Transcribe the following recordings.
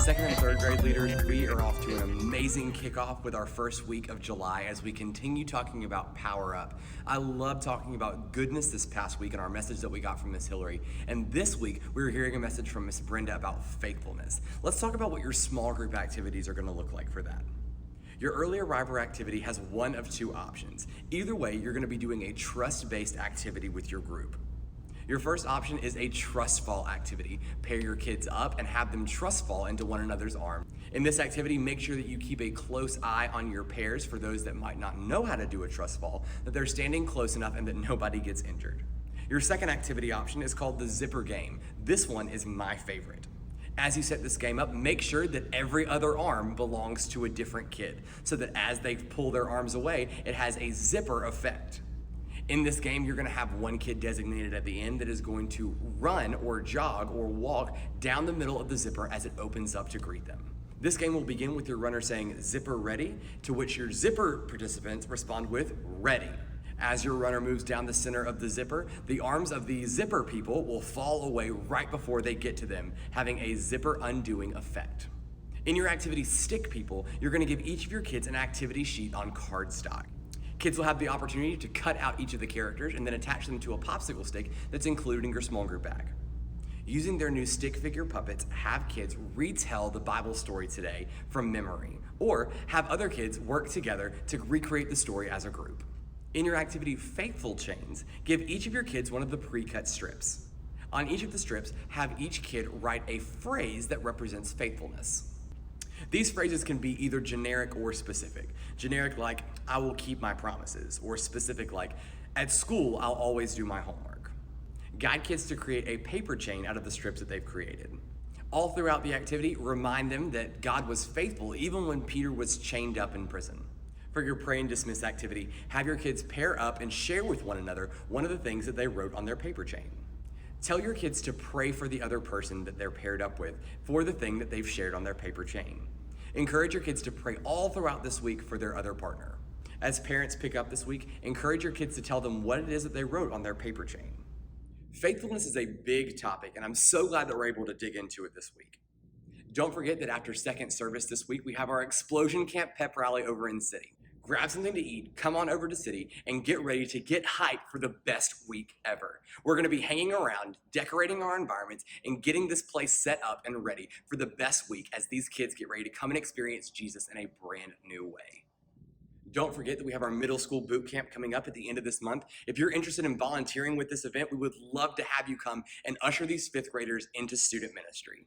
Second and third grade leaders, we are off to an amazing kickoff with our first week of July as we continue talking about Power Up. I love talking about goodness this past week and our message that we got from Miss Hillary. And this week, we were hearing a message from Miss Brenda about faithfulness. Let's talk about what your small group activities are going to look like for that. Your early arriver activity has one of two options. Either way, you're going to be doing a trust-based activity with your group. Your first option is a trust fall activity. Pair your kids up and have them trust fall into one another's arms. In this activity, make sure that you keep a close eye on your pairs for those that might not know how to do a trust fall, that they're standing close enough and that nobody gets injured. Your second activity option is called the zipper game. This one is my favorite. As you set this game up, make sure that every other arm belongs to a different kid, so that as they pull their arms away, it has a zipper effect. In this game, you're gonna have one kid designated at the end that is going to run or jog or walk down the middle of the zipper as it opens up to greet them. This game will begin with your runner saying, "Zipper ready," to which your zipper participants respond with, "Ready." As your runner moves down the center of the zipper, the arms of the zipper people will fall away right before they get to them, having a zipper undoing effect. In your activity Stick People, you're gonna give each of your kids an activity sheet on cardstock. Kids will have the opportunity to cut out each of the characters and then attach them to a popsicle stick that's included in your small group bag. Using their new stick figure puppets, have kids retell the Bible story today from memory, or have other kids work together to recreate the story as a group. In your activity Faithful Chains, give each of your kids one of the pre-cut strips. On each of the strips, have each kid write a phrase that represents faithfulness. These phrases can be either generic or specific. Generic like, "I will keep my promises," or specific like, "At school, I'll always do my homework." Guide kids to create a paper chain out of the strips that they've created. All throughout the activity, remind them that God was faithful even when Peter was chained up in prison. For your Pray and Dismiss activity, have your kids pair up and share with one another one of the things that they wrote on their paper chain. Tell your kids to pray for the other person that they're paired up with for the thing that they've shared on their paper chain. Encourage your kids to pray all throughout this week for their other partner. As parents pick up this week, encourage your kids to tell them what it is that they wrote on their paper chain. Faithfulness is a big topic, and I'm so glad that we're able to dig into it this week. Don't forget that after second service this week, we have our Explosion Camp pep rally over in City. Grab something to eat, come on over to City, and get ready to get hyped for the best week ever. We're gonna be hanging around, decorating our environments, and getting this place set up and ready for the best week as these kids get ready to come and experience Jesus in a brand new way. Don't forget that we have our middle school boot camp coming up at the end of this month. If you're interested in volunteering with this event, we would love to have you come and usher these fifth graders into student ministry.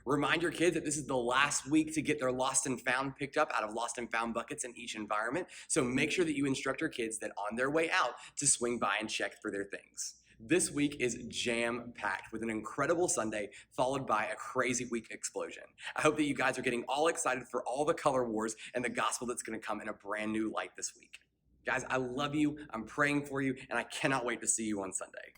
Remind your kids that this is the last week to get their lost and found picked up out of lost and found buckets in each environment. So make sure that you instruct your kids that on their way out to swing by and check for their things. This week is jam-packed with an incredible Sunday followed by a crazy week explosion. I hope that you guys are getting all excited for all the color wars and the gospel that's going to come in a brand new light this week. Guys, I love you, I'm praying for you, and I cannot wait to see you on Sunday.